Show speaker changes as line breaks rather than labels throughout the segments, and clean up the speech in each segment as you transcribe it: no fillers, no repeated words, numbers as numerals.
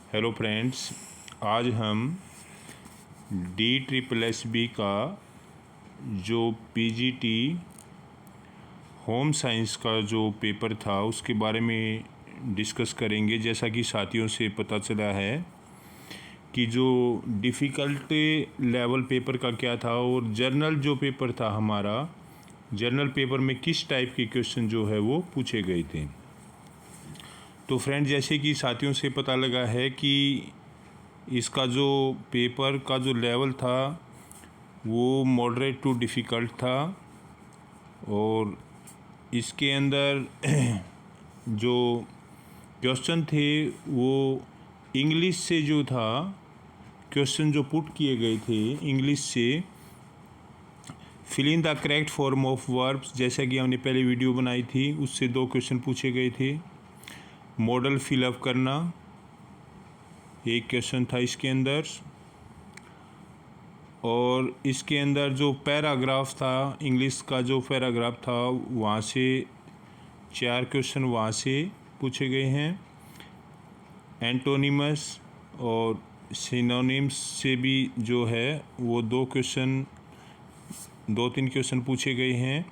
Hello friends, आज हम DSSB का जो PGT होम साइंस का जो पेपर था उसके बारे में डिस्कस करेंगे। जैसा कि साथियों से पता चला है कि जो डिफ़िकल्ट लेवल पेपर का क्या था और जर्नल जो पेपर था हमारा, जर्नल पेपर में किस टाइप के क्वेश्चन जो है वो पूछे गए थे। तो फ्रेंड, जैसे कि साथियों से पता लगा है कि इसका जो पेपर का जो लेवल था वो मॉडरेट टू डिफ़िकल्ट था और इसके अंदर जो क्वेश्चन थे वो इंग्लिश से जो था, क्वेश्चन जो पुट किए गए थे इंग्लिश से, fill in the correct form of verbs, जैसा कि हमने पहले वीडियो बनाई थी उससे 2 क्वेश्चन पूछे गए थे। मॉडल फिलअप करना एक क्वेश्चन था इसके अंदर, और इसके अंदर जो पैराग्राफ था, इंग्लिश का जो पैराग्राफ था वहाँ से 4 क्वेश्चन वहाँ से पूछे गए हैं। एंटोनिमस और सिनोनिम्स से भी जो है वो 2-3 क्वेश्चन पूछे गए हैं।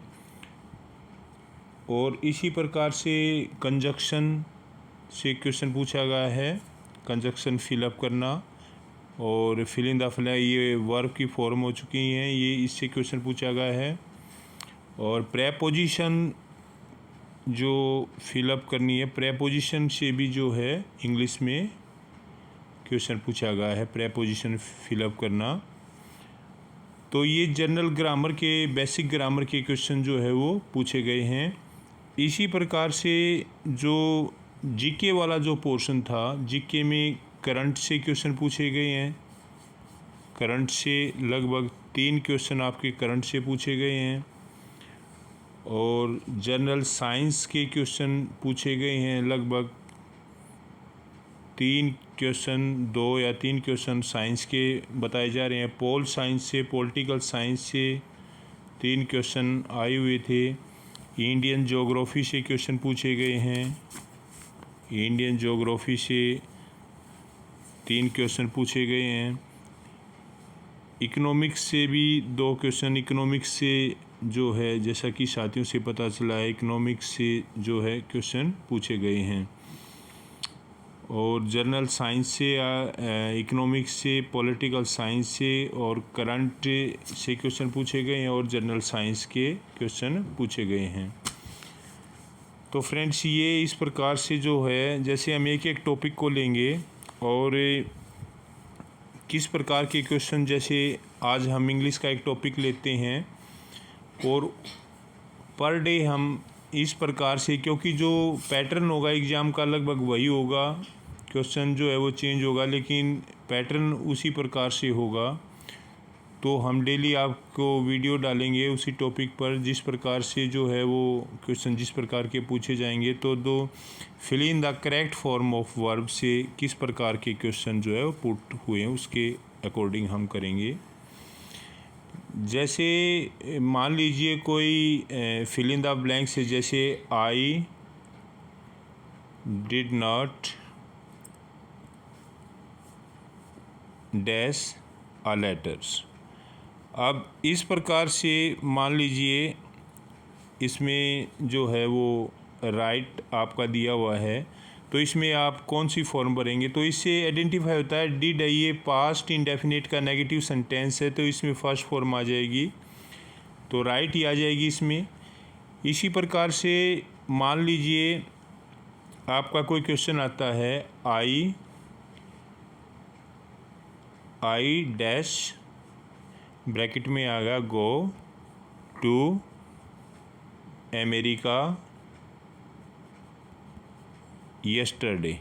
और इसी प्रकार से कंजक्शन से क्वेश्चन पूछा गया है, कंजक्शन फिलअप करना, और फिल इन द फ्लैग ये वर्ब की फॉर्म हो चुकी हैं, ये इससे क्वेश्चन पूछा गया है। और प्रेपोजिशन जो फिलअप करनी है, प्रेपोजिशन से भी जो है इंग्लिश में क्वेश्चन पूछा गया है, प्रेपोजिशन फिलअप करना। तो ये जनरल ग्रामर के, बेसिक ग्रामर के क्वेश्चन जो है वो पूछे गए हैं। इसी प्रकार से जो जीके वाला जो पोर्शन था, जीके में करंट से क्वेश्चन पूछे गए हैं। करंट से लगभग 3 क्वेश्चन आपके करंट से पूछे गए हैं, और जनरल साइंस के क्वेश्चन पूछे गए हैं लगभग 3 क्वेश्चन, 2 या 3 क्वेश्चन साइंस के बताए जा रहे हैं। पोल साइंस से, पॉलिटिकल साइंस से 3 क्वेश्चन आए हुए थे। इंडियन ज्योग्राफी से क्वेश्चन पूछे गए हैं, इंडियन ज्योग्राफी से 3 क्वेश्चन पूछे गए हैं। इकोनॉमिक्स से भी 2 क्वेश्चन, इकोनॉमिक्स से जो है, जैसा कि साथियों से पता चला है, इकोनॉमिक्स से जो है क्वेश्चन पूछे गए हैं। और जनरल साइंस से, इकोनॉमिक्स से, पॉलिटिकल साइंस से और करंट से क्वेश्चन पूछे गए हैं, और जनरल साइंस के क्वेश्चन पूछे गए हैं। तो फ्रेंड्स, ये इस प्रकार से जो है, जैसे हम एक एक टॉपिक को लेंगे और किस प्रकार के क्वेश्चन, जैसे आज हम इंग्लिश का एक टॉपिक लेते हैं और पर डे हम इस प्रकार से, क्योंकि जो पैटर्न होगा एग्ज़ाम का लगभग वही होगा, क्वेश्चन जो है वो चेंज होगा लेकिन पैटर्न उसी प्रकार से होगा। तो हम डेली आपको वीडियो डालेंगे उसी टॉपिक पर, जिस प्रकार से जो है वो क्वेश्चन जिस प्रकार के पूछे जाएंगे। तो fill in the correct form of verb से किस प्रकार के क्वेश्चन जो है वो पुट हुए हैं उसके अकॉर्डिंग हम करेंगे। जैसे मान लीजिए कोई फिल इन द ब्लैंक से, जैसे I did not dash a letters. अब इस प्रकार से मान लीजिए इसमें जो है वो राइट आपका दिया हुआ है, तो इसमें आप कौन सी फॉर्म भरेंगे। तो इससे आइडेंटिफाई होता है डिड, ये पास्ट इंडेफिनिट का नेगेटिव सेंटेंस है, तो इसमें फर्स्ट फॉर्म आ जाएगी, तो राइट ही आ जाएगी इसमें। इसी प्रकार से मान लीजिए आपका कोई क्वेश्चन आता है, आई डैश ब्रैकेट में आ गया गो टू अमेरिका येस्टरडे।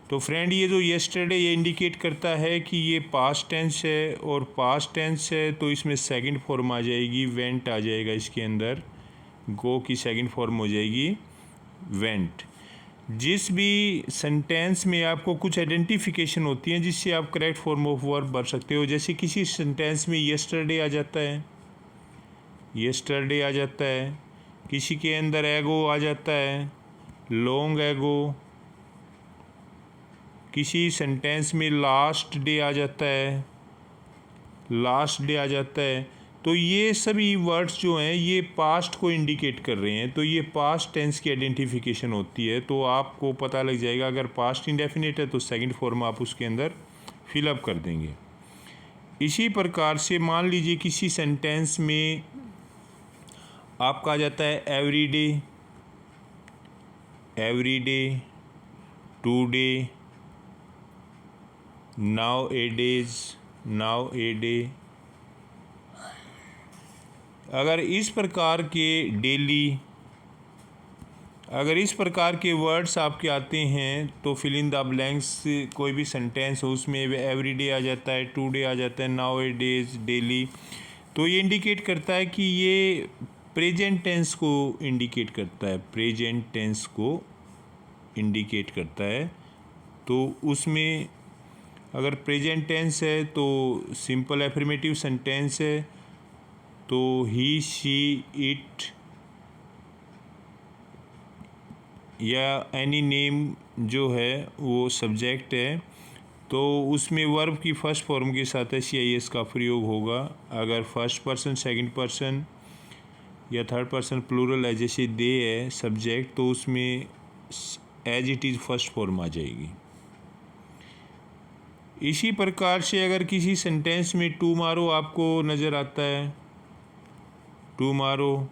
तो फ्रेंड, ये जो येस्टरडे ये इंडिकेट करता है कि ये पास्ट टेंस है, और पास्ट टेंस है तो इसमें सेकंड फॉर्म आ जाएगी, वेंट आ जाएगा इसके अंदर, गो की सेकंड फॉर्म हो जाएगी वेंट। जिस भी सेंटेंस में आपको कुछ आइडेंटिफिकेशन होती है जिससे आप करेक्ट फॉर्म ऑफ वर्ब भर सकते हो, जैसे किसी सेंटेंस में येस्टरडे आ जाता है, येस्टरडे आ जाता है, किसी के अंदर एगो आ जाता है, लॉन्ग एगो, किसी सेंटेंस में लास्ट डे आ जाता है, लास्ट डे आ जाता है, तो ये सभी वर्ड्स जो हैं ये पास्ट को इंडिकेट कर रहे हैं, तो ये पास्ट टेंस की आइडेंटिफिकेशन होती है। तो आपको पता लग जाएगा अगर पास्ट इंडेफिनिट है तो सेकंड फॉर्म आप उसके अंदर फिलअप कर देंगे। इसी प्रकार से मान लीजिए किसी सेंटेंस में आपका आ जाता है every day, today, now a day. अगर इस प्रकार के डेली, अगर इस प्रकार के वर्ड्स आपके आते हैं तो फिल इन द ब्लैंक्स, कोई भी सेंटेंस हो उसमें एवरी डे आ जाता है, टुडे आ जाता है, नाउ ए डेज, डेली, तो ये इंडिकेट करता है कि ये प्रेजेंट टेंस को इंडिकेट करता है, प्रेजेंट टेंस को इंडिकेट करता है। तो उसमें अगर प्रेजेंट टेंस है तो सिंपल एफर्मेटिव सेंटेंस है, तो ही, शी, इट या एनी नेम जो है वो सब्जेक्ट है, तो उसमें वर्ब की फर्स्ट फॉर्म के साथ SCIS का प्रयोग होगा। अगर फर्स्ट पर्सन, सेकंड पर्सन या थर्ड पर्सन प्लूरल है, जैसे दे है सब्जेक्ट, तो उसमें as it is first form आ जाएगी। इसी प्रकार से अगर किसी सेंटेंस में टुमारो आपको नज़र आता है, टुमारो,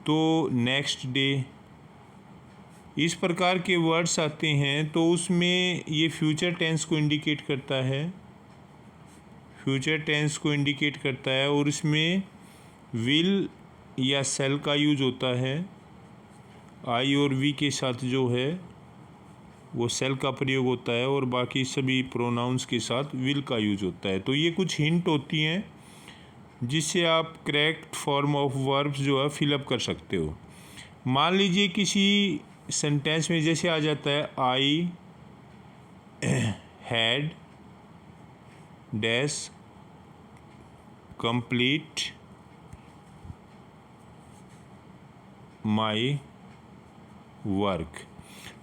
तो नेक्स्ट डे, इस प्रकार के वर्ड्स आते हैं तो उसमें ये फ्यूचर टेंस को इंडिकेट करता है, फ्यूचर टेंस को इंडिकेट करता है, और इसमें विल या सेल का यूज होता है। आई और वी के साथ जो है वो सेल का प्रयोग होता है, और बाकी सभी प्रोनाउंस के साथ विल का यूज होता है। तो ये कुछ हिंट होती हैं जिससे आप करेक्ट फॉर्म ऑफ वर्ब्स जो है फिलअप कर सकते हो। मान लीजिए किसी सेंटेंस में जैसे आ जाता है I had dash complete my work,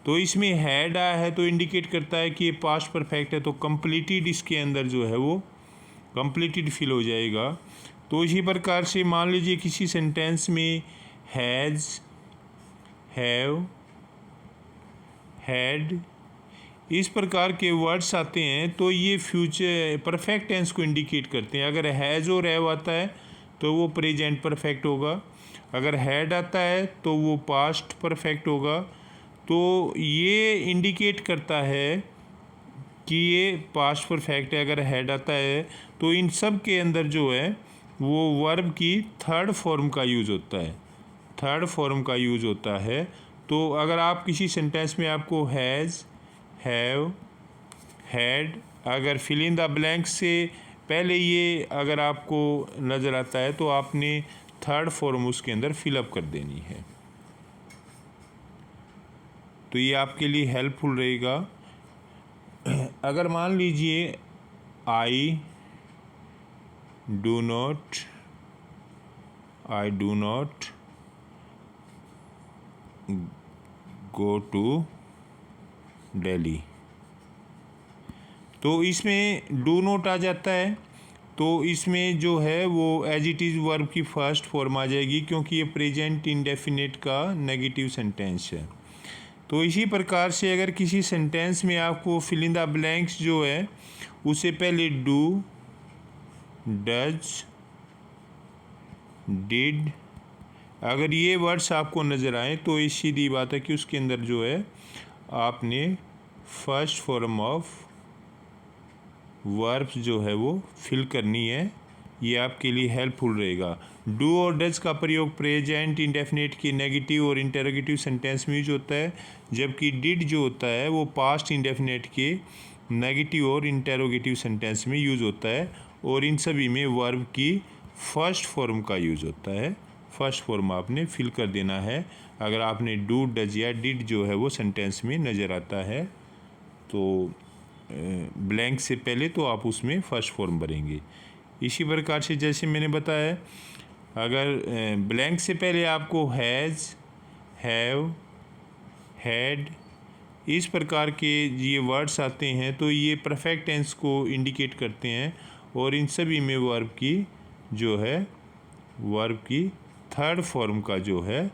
तो इसमें हैड आया है तो इंडिकेट करता है कि ये पास्ट परफेक्ट है, तो कंप्लीटेड इसके अंदर जो है वो कंप्लीटेड फिल हो जाएगा। तो इसी प्रकार से मान लीजिए किसी सेंटेंस में हैज़, हैव, हैड, इस प्रकार के वर्ड्स आते हैं तो ये फ्यूचर परफेक्ट टेंस को इंडिकेट करते हैं। अगर हैज़ और हैव आता है तो वो प्रेजेंट परफेक्ट होगा, अगर हैड आता है तो वो पास्ट परफेक्ट होगा। तो ये इंडिकेट करता है कि ये पास्ट परफेक्ट है। अगर हेड आता है तो इन सब के अंदर जो है वो वर्ब की थर्ड फॉर्म का यूज़ होता है, थर्ड फॉर्म का यूज़ होता है। तो अगर आप किसी सेंटेंस में आपको हैज़, हैव, हैड, अगर फिल इन द ब्लैंक से पहले ये अगर आपको नज़र आता है तो आपने थर्ड फॉर्म उसके अंदर फिलअप कर देनी है। तो ये आपके लिए हेल्पफुल रहेगा। अगर मान लीजिए I do not go to Delhi, तो इसमें डू नॉट आ जाता है, तो इसमें जो है वो एज इट इज़ वर्ब की फर्स्ट फॉर्म आ जाएगी, क्योंकि ये प्रेजेंट इंडेफिनिट का नेगेटिव सेंटेंस है। तो इसी प्रकार से अगर किसी सेंटेंस में आपको फिल इन द ब्लैंक्स जो है उससे पहले डू, डज, डिड, अगर ये वर्ड्स आपको नज़र आए तो ये सीधी बात है कि उसके अंदर जो है आपने फर्स्ट फॉर्म ऑफ वर्ब्स जो है वो फिल करनी है। ये आपके लिए हेल्पफुल रहेगा। डू और डज का प्रयोग प्रेजेंट इंडेफिनिट के नेगेटिव और इंटरोगेटिव सेंटेंस में यूज होता है, जबकि डिड जो होता है वो पास्ट इंडेफिनिट के नेगेटिव और इंटरोगेटिव सेंटेंस में यूज होता है, और इन सभी में वर्ब की फर्स्ट फॉर्म का यूज होता है। फर्स्ट फॉर्म आपने फिल कर देना है। अगर आपने डू, डज या डिड जो है वो सेंटेंस में नज़र आता है तो ब्लैंक से पहले तो आप उसमें फर्स्ट फॉर्म भरेंगे। इसी प्रकार से जैसे मैंने बताया, अगर ब्लैंक से पहले आपको हैज़, हैव, हैड इस प्रकार के ये वर्ड्स आते हैं तो ये परफेक्ट टेंस को इंडिकेट करते हैं और इन सभी में वर्ब की जो है वर्ब की थर्ड फॉर्म का जो है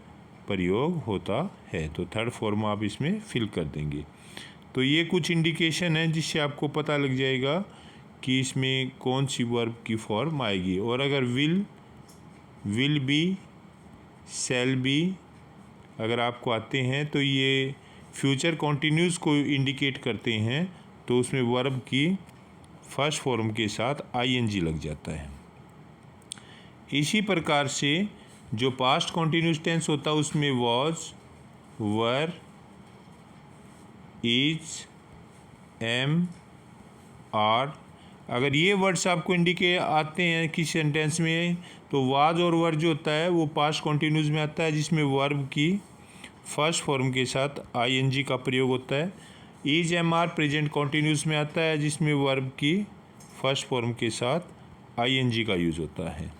प्रयोग होता है। तो थर्ड फॉर्म आप इसमें फिल कर देंगे। तो ये कुछ इंडिकेशन है जिससे आपको पता लग जाएगा कि इसमें कौन सी वर्ब की फॉर्म आएगी। और अगर विल बी, शैल बी अगर आपको आते हैं तो ये फ्यूचर कॉन्टिन्यूस को इंडिकेट करते हैं, तो उसमें वर्ब की फर्स्ट फॉर्म के साथ आईएनजी लग जाता है। इसी प्रकार से जो पास्ट कॉन्टिन्यूस टेंस होता है उसमें was, were, is, am, are, अगर ये वर्ड्स आपको इंडिकेट आते हैं किसी सेंटेंस में तो वाज और वर जो होता है वो पास्ट कॉन्टिन्यूस में आता है, जिसमें वर्ब की फर्स्ट फॉर्म के साथ आईएनजी का प्रयोग होता है। Is, am, are present continuous में आता है, जिसमें वर्ब की फर्स्ट फॉर्म के साथ आईएनजी का यूज़ होता है।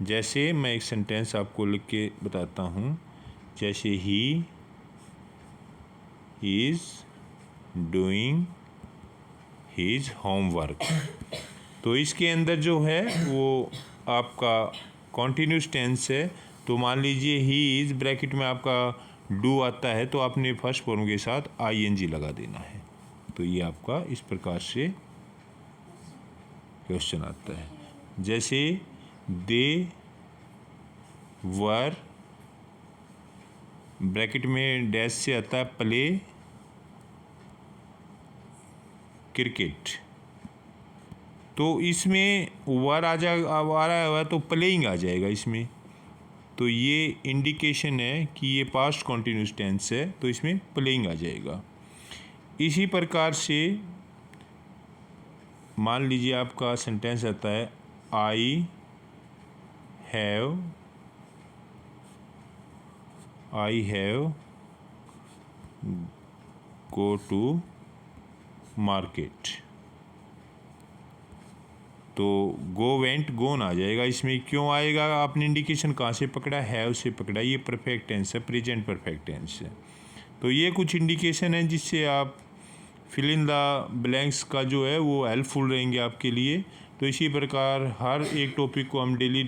जैसे मैं एक सेंटेंस आपको लिख के बताता हूँ, जैसे he is doing his homework, तो इसके अंदर जो है वो आपका कॉन्टिन्यूस टेंस है। तो मान लीजिए ही इज़ ब्रैकेट में आपका डू आता है तो आपने फर्स्ट फॉर्म के साथ आईएनजी लगा देना है। तो ये आपका इस प्रकार से क्वेश्चन आता है। जैसे दे वर, ब्रैकेट में डैश से आता है प्ले क्रिकेट, तो इसमें वर आ रहा है तो प्लेइंग आ जाएगा इसमें। तो ये इंडिकेशन है कि ये पास्ट कॉन्टिन्यूस टेंस है, तो इसमें प्लेइंग आ जाएगा। इसी प्रकार से मान लीजिए आपका सेंटेंस आता है I have go to market, तो गो वेंट गोन आ जाएगा इसमें। क्यों आएगा, आपने इंडिकेशन कहाँ से पकड़ा, हैव से पकड़ा, ये परफेक्ट टेंस है, प्रेजेंट परफेक्ट टेंस है। तो ये कुछ इंडिकेशन है जिससे आप फिल इन द ब्लैंक्स का जो है वो हेल्पफुल रहेंगे आपके लिए। तो इसी प्रकार हर एक टॉपिक को हम डेली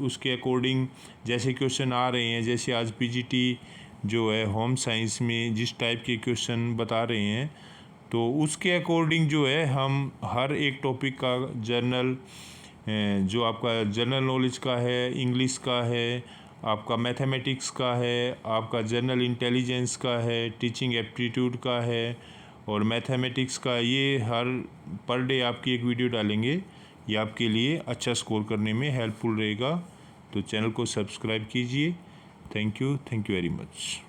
उसके अकॉर्डिंग जैसे क्वेश्चन आ रहे हैं, जैसे आज पीजीटी जो है होम साइंस में जिस टाइप के क्वेश्चन बता रहे हैं तो उसके अकॉर्डिंग जो है हम हर एक टॉपिक का जर्नल जो आपका जनरल नॉलेज का है, इंग्लिश का है, आपका मैथमेटिक्स का है, आपका जनरल इंटेलिजेंस का है, टीचिंग एप्टीट्यूड का है और मैथमेटिक्स का, ये हर पर डे आपकी एक वीडियो डालेंगे। ये आपके लिए अच्छा स्कोर करने में हेल्पफुल रहेगा। तो चैनल को सब्सक्राइब कीजिए। Thank you very much.